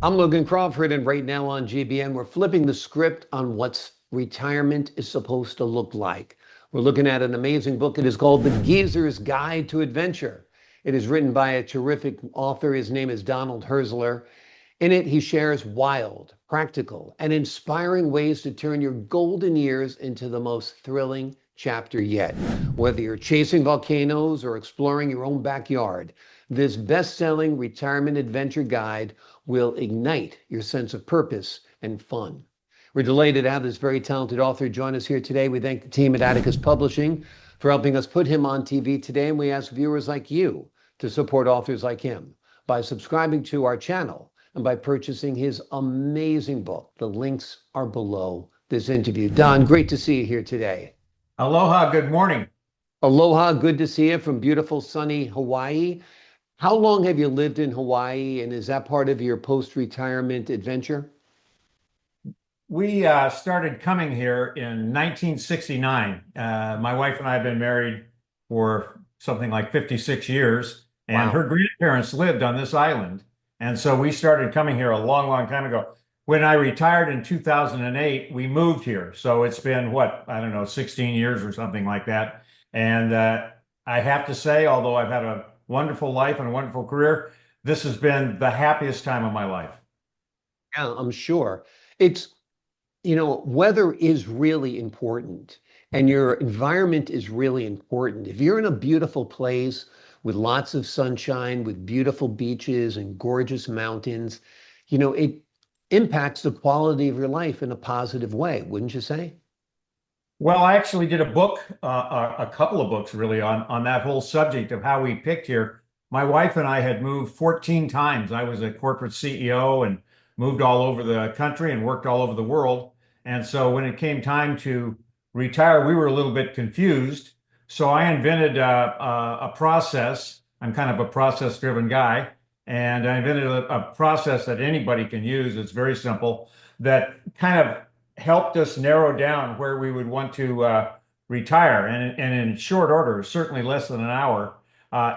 I'm Logan Crawford, and right now on GBN, we're flipping the script on what retirement is supposed to look like. We're looking at an amazing book. It is called The Geezer's Guide to Adventure. It is written by a terrific author. His name is DonaldJHurzeler. In it, he shares wild, practical, and inspiring ways to turn your golden years into the most thrilling chapter yet. Whether you're chasing volcanoes or exploring your own backyard, this best-selling retirement adventure guide will ignite your sense of purpose and fun. We're delighted to have this very talented author join us here today. We thank the team at Atticus Publishing for helping us put him on TV today, and we ask viewers like you to support authors like him by subscribing to our channel and by purchasing his amazing book. The links are below this interview. Don, great to see you here today. Aloha, good morning. Aloha, good to see you from beautiful sunny Hawaii. How long have you lived in Hawaii, and is that part of your post-retirement adventure? We started coming here in 1969. My wife and I have been married for something like 56 years, and Wow. her grandparents lived on this island. And so we started coming here a long, long time ago. When I retired in 2008, we moved here. So it's been what, I don't know, 16 years or something like that. And I have to say, although I've had a wonderful life and a wonderful career, this has been the happiest time of my life. Yeah, I'm sure. It's, weather is really important and your environment is really important. If you're in a beautiful place with lots of sunshine, with beautiful beaches and gorgeous mountains, it impacts the quality of your life in a positive way, wouldn't you say? Well, I actually did a book, a couple of books really on that whole subject of how we picked here. My wife and I had moved 14 times. I was a corporate CEO and moved all over the country and worked all over the world. And so when it came time to retire, we were a little bit confused. So I invented a process. I'm kind of a process-driven guy, and I invented a process that anybody can use. It's very simple, that kind of helped us narrow down where we would want to retire. And in short order, certainly less than an hour,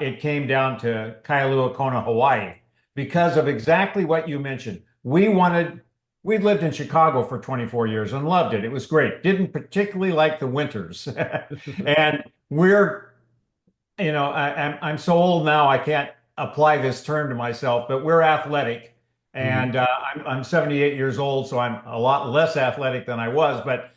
it came down to Kailua Kona, Hawaii, because of exactly what you mentioned. We'd lived in Chicago for 24 years and loved it. It was great. Didn't particularly like the winters. And we're, I'm so old now, I can't apply this term to myself, but we're athletic. Mhm. And I'm 78 years old, so I'm a lot less athletic than I was, but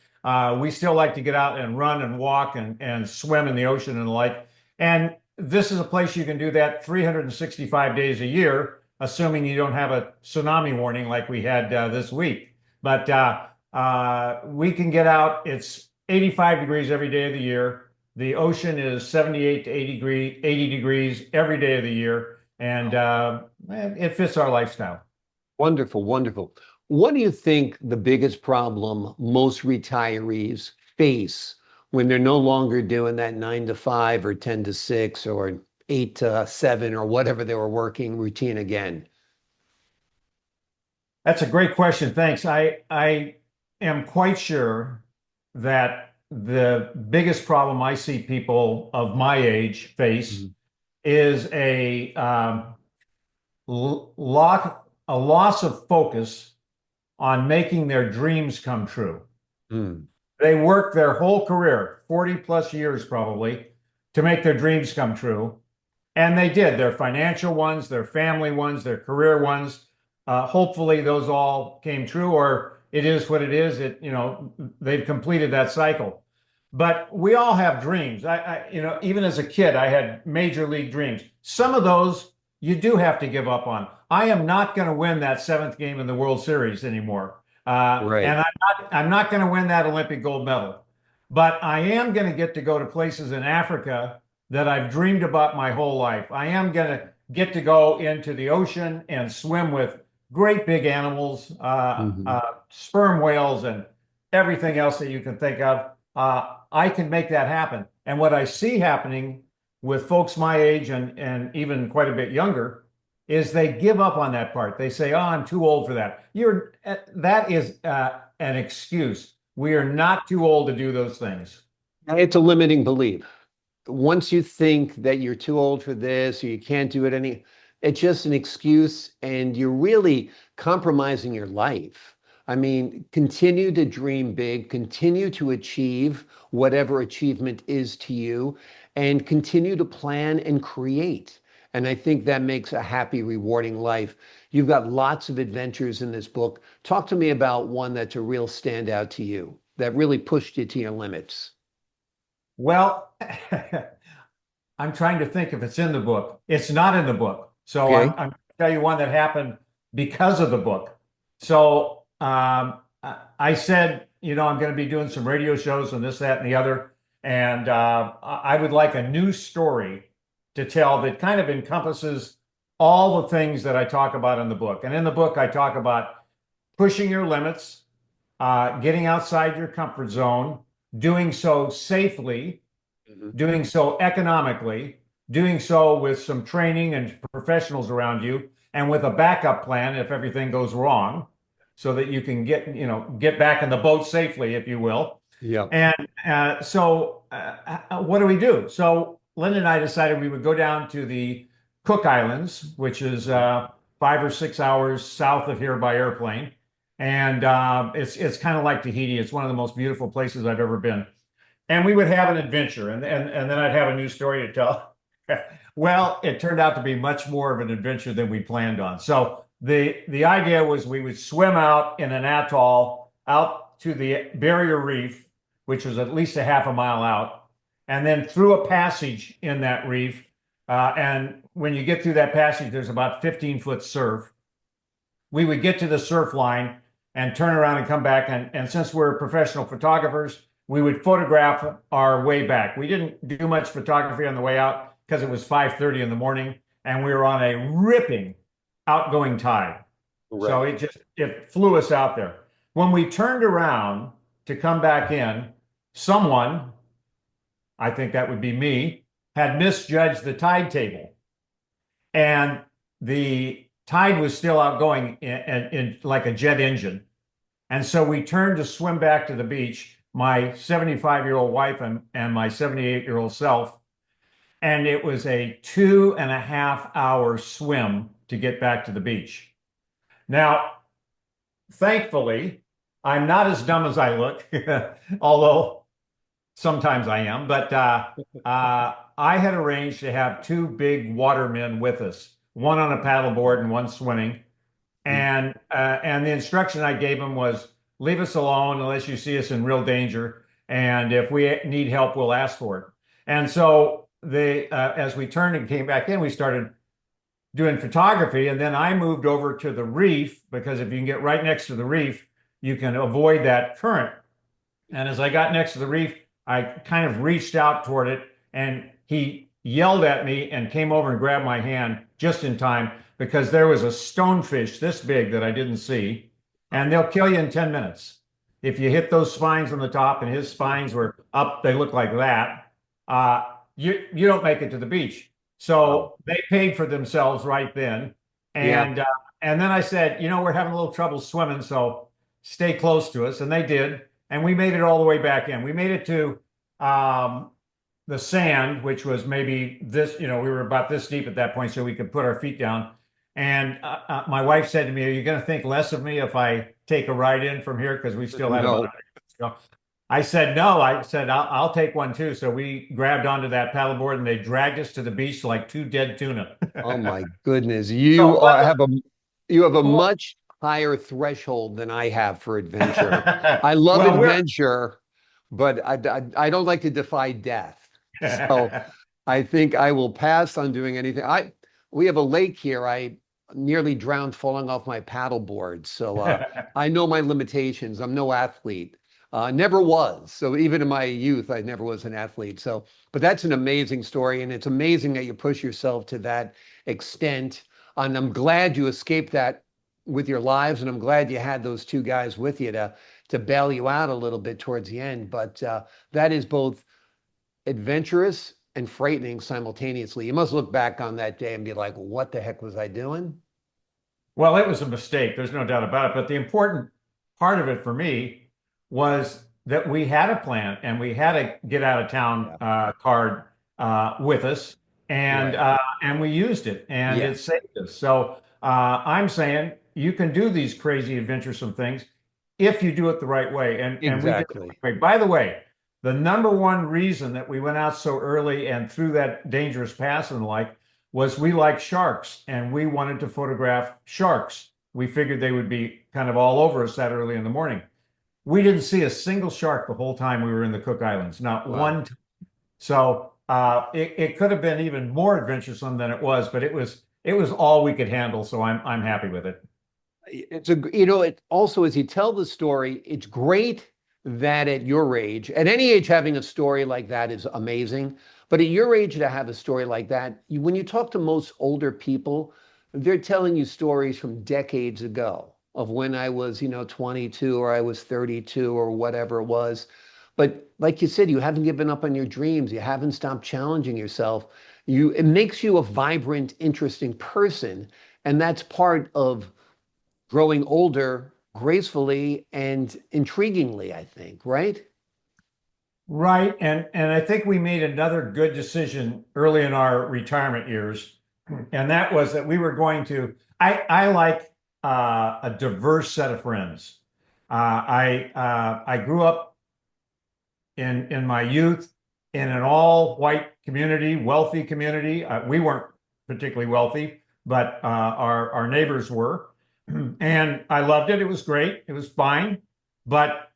we still like to get out and run and walk and swim in the ocean and the like. And this is a place you can do that 365 days a year, assuming you don't have a tsunami warning like we had this week. But we can get out. It's 85 degrees every day of the year. The ocean is 78 to 80 degrees every day of the year, and it fits our lifestyle. Wonderful, wonderful. What do you think the biggest problem most retirees face when they're no longer doing that 9 to 5 or 10 to 6 or 8 to 7 or whatever they were working routine again? That's a great question. Thanks. I am quite sure that the biggest problem I see people of my age face Mhm. is a loss of focus on making their dreams come true. Mm. They work their whole career, 40 plus years probably, to make their dreams come true. And they did, their financial ones, their family ones, their career ones. Hopefully those all came true, or it is what it is. They've completed that cycle. But we all have dreams. Even as a kid, I had major league dreams. Some of those you do have to give up on. I am not going to win that seventh game in the World Series anymore. And Right. I'm not going to win that Olympic gold medal. But I am going to get to go to places in Africa that I've dreamed about my whole life. I am going to get to go into the ocean and swim with great big animals, Mhm. sperm whales, and everything else that you can think of. I can make that happen. And what I see happening with folks my age and even quite a bit younger is they give up on that part. They say, "Oh, I'm too old for that." That is an excuse. We are not too old to do those things. It's a limiting belief. Once you think that you're too old for this or you can't do it it's just an excuse, and you're really compromising your life. I mean, continue to dream big, continue to achieve whatever achievement is to you, and continue to plan and create. And I think that makes a happy, rewarding life. You've got lots of adventures in this book. Talk to me about one that's a real standout to you that really pushed you to your limits. Well, I'm trying to think if it's in the book. It's not in the book. So Okay. I'm going to tell you one that happened because of the book. So I said, I'm going to be doing some radio shows and this, that, and the other. And I would like a new story to tell that kind of encompasses all the things that I talk about in the book. And in the book, I talk about pushing your limits, getting outside your comfort zone, doing so safely, Mhm. doing so economically, doing so with some training and professionals around you, and with a backup plan if everything goes wrong, so that you can get back in the boat safely, if you will. Yeah. And what do we do? So Linda and I decided we would go down to the Cook Islands, which is 5 or 6 hours south of here by airplane. And it's kind of like Tahiti. It's one of the most beautiful places I've ever been. And we would have an adventure, and then I'd have a new story to tell. Well, it turned out to be much more of an adventure than we planned on. So the idea was we would swim out in an atoll out to the barrier reef, which was at least a half a mile out, and then through a passage in that reef. And when you get through that passage, there's about 15-foot surf. We would get to the surf line and turn around and come back. And since we're professional photographers, we would photograph our way back. We didn't do much photography on the way out because it was 5:30 in the morning and we were on a ripping outgoing tide. So Right. it flew us out there. When we turned around to come back in, someone, I think that would be me, had misjudged the tide table. And the tide was still outgoing in like a jet engine. And so we turned to swim back to the beach, my 75-year-old wife and my 78-year-old self. And it was a 2.5 hour swim to get back to the beach. Now, thankfully, I'm not as dumb as I look, although sometimes I am. But I had arranged to have two big watermen with us, one on a paddleboard and one swimming. And the instruction I gave him was leave us alone unless you see us in real danger. And if we need help, we'll ask for it. And so as we turned and came back in, we started doing photography. And then I moved over to the reef because if you can get right next to the reef, you can avoid that current. And as I got next to the reef, I kind of reached out toward it and he yelled at me and came over and grabbed my hand just in time because there was a stonefish this big that I didn't see, and they'll kill you in 10 minutes. If you hit those spines on the top and his spines were up, they look like that, you don't make it to the beach. Wow. So they paid for themselves right then. Yeah. And then I said, we're having a little trouble swimming, so stay close to us. And they did. And we made it all the way back in. We made it to the sand, which was maybe this, we were about this deep at that point, so we could put our feet down. And my wife said to me, "Are you going to think less of me if I take a ride in from here?" Because we still had about No. a minute to go. I said, "No." I said, I'll take one too. So we grabbed onto that paddleboard and they dragged us to the beach like two dead tuna. Oh my goodness. So, You have a well, much higher threshold than I have for adventure. I love well, adventure, but I don't like to defy death. So I think I will pass on doing anything. We have a lake here. I nearly drowned falling off my paddleboard. So I know my limitations. I'm no athlete. Never was. So even in my youth, I never was an athlete. So, but that's an amazing story, and it's amazing that you push yourself to that extent. And I'm glad you escaped that with your lives, and I'm glad you had those two guys with you to bail you out a little bit towards the end. But that is both adventurous and frightening simultaneously. You must look back on that day and be like, what the heck was I doing? well, it was a mistake. There's no doubt about it. But the important part of it for me was that we had a plan and we had a get out of town Yeah. card with us, Right. and we used it, and Yeah. it saved us. So I'm saying you can do these crazy adventuresome things if you do it the right way. And we did it the Exactly. right way. By the way, the number one reason that we went out so early and through that dangerous pass and the like was we like sharks and we wanted to photograph sharks. We figured they would be kind of all over us that early in the morning. We didn't see a single shark the whole time we were in the Cook Islands, not Wow. one. So it could have been even more adventuresome than it was, but it was all we could handle. So I'm happy with it. It's a, you know, it also, as you tell the story, it's great that at your age, at any age, having a story like that is amazing. But at your age, to have a story like that, when you talk to most older people, they're telling you stories from decades ago of when I was, 22 or I was 32 or whatever it was. But like you said, you haven't given up on your dreams. You haven't stopped challenging yourself. It makes you a vibrant, interesting person. And that's part of growing older gracefully and intriguingly, I think, right? Right. And I think we made another good decision early in our retirement years. And that was that we were going to, I like a diverse set of friends. I grew up in my youth in an all white community, wealthy community. We weren't particularly wealthy, but our neighbors were. And I loved it. It was great. It was fine. But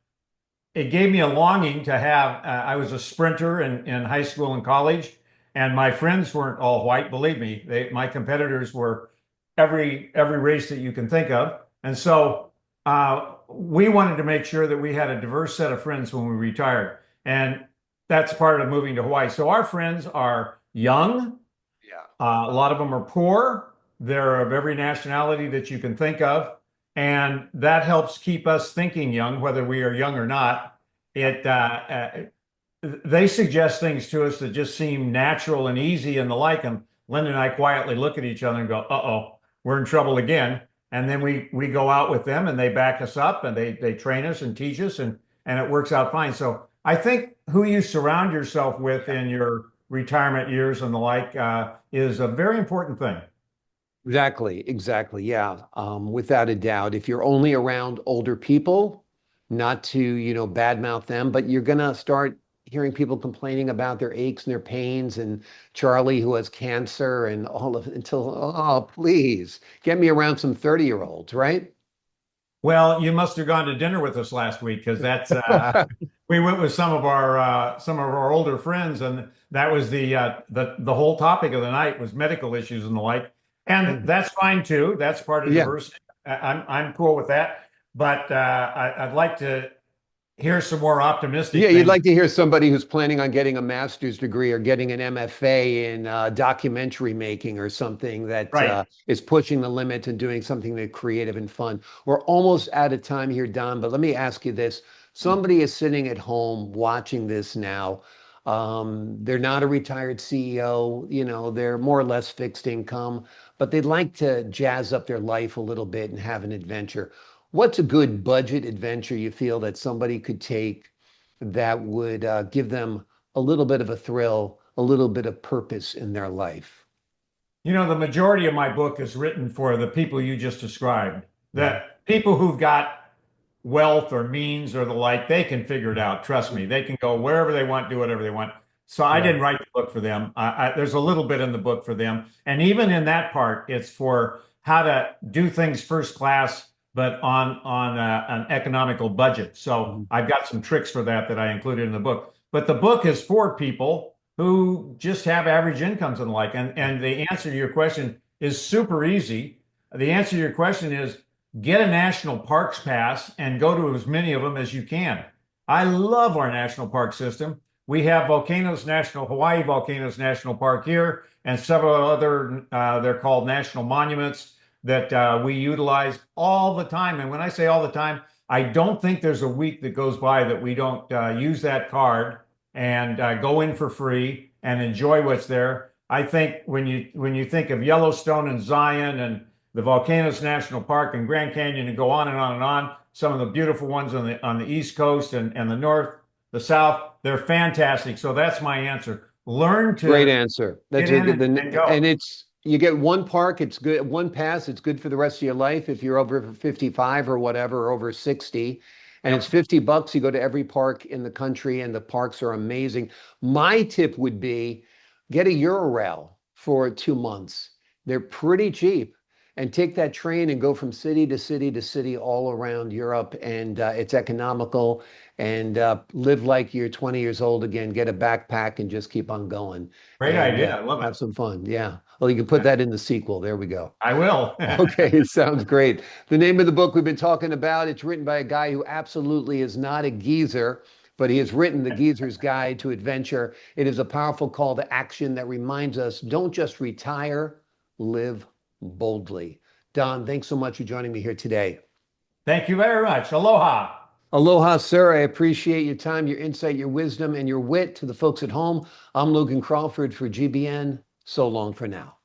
it gave me a longing to have. I was a sprinter in high school and college, and my friends weren't all white. Believe me, my competitors were every race that you can think of, and so we wanted to make sure that we had a diverse set of friends when we retired, and that's part of moving to Hawaii. So our friends are young. Yeah. A lot of them are poor. They're of every nationality that you can think of. And that helps keep us thinking young, whether we are young or not. They suggest things to us that just seem natural and easy and the like. And Linda and I quietly look at each other and go, "Uh-oh, we're in trouble again." And then we go out with them and they back us up and they train us and teach us and it works out fine. So I think who you surround yourself with in your retirement years and the like is a very important thing. Exactly, exactly. Yeah, without a doubt. If you're only around older people, not to, badmouth them, but you're gonna start hearing people complaining about their aches and their pains and Charlie who has cancer and all of it until, oh, please get me around some 30-year-olds, right? Well, you must have gone to dinner with us last week because that's we went with some of our older friends, and that was the whole topic of the night was medical issues and the like, and that's fine too. That's part of Yeah. diversity. I'm cool with that, but I'd like to hear some more Yeah, optimistic you'd things. like to hear somebody who's planning on getting a master's degree or getting an MFA in documentary making or something that Right. is pushing the limit and doing something that creative and fun. We're almost out of time here, Don, but let me ask you this. Somebody is sitting at home watching this now. They're not a retired CEO, they're more or less fixed income, but they'd like to jazz up their life a little bit and have an adventure. What's a good budget adventure you feel that somebody could take that would give them a little bit of a thrill, a little bit of purpose in their life? The majority of my book is written for the people you just described. Mhm. That people who've got wealth or means or the like, they can figure it out. Trust me, they can go wherever they want, do whatever they want. So I Yeah. didn't write the book for them. There's a little bit in the book for them. And even in that part, it's for how to do things first class, but on an economical budget. So Mhm. I've got some tricks for that I included in the book. But the book is for people who just have average incomes and the like. And the answer to your question is super easy. The answer to your question is get a national parks pass and go to as many of them as you can. I love our national park system. We have Hawaii Volcanoes National Park here, and several other, they're called national monuments that we utilize all the time. And when I say all the time, I don't think there's a week that goes by that we don't use that card and go in for free and enjoy what's there. I think when you think of Yellowstone and Zion and the Volcanoes National Park and Grand Canyon and go on and on and on. Some of the beautiful ones on the East Coast and the North, the South, they're fantastic. So that's my answer. Learn Great to answer. get That's a in good, and and go. You get one park, it's good, one pass, it's good for the rest of your life if you're over 55 or whatever, or over 60. And it's Yep. $50. You go to every park in the country, and the parks are amazing. My tip would be get a Eurail for 2 months. They're pretty cheap. And take that train and go from city to city to city all around Europe. And it's economical. And live like you're 20 years old again. Get a backpack and just keep on going Great and idea. I love it. have some fun. Yeah. Well, you can put that in the sequel. There we go. I will. Okay, sounds great. The name of the book we've been talking about, it's written by a guy who absolutely is not a geezer, but he has written The Geezer's Guide to Adventure. It is a powerful call to action that reminds us, don't just retire, live boldly. Don, thanks so much for joining me here today. Thank you very much. Aloha. Aloha, sir. I appreciate your time, your insight, your wisdom, and your wit. To the folks at home, I'm Logan Crawford for GBN. So long for now.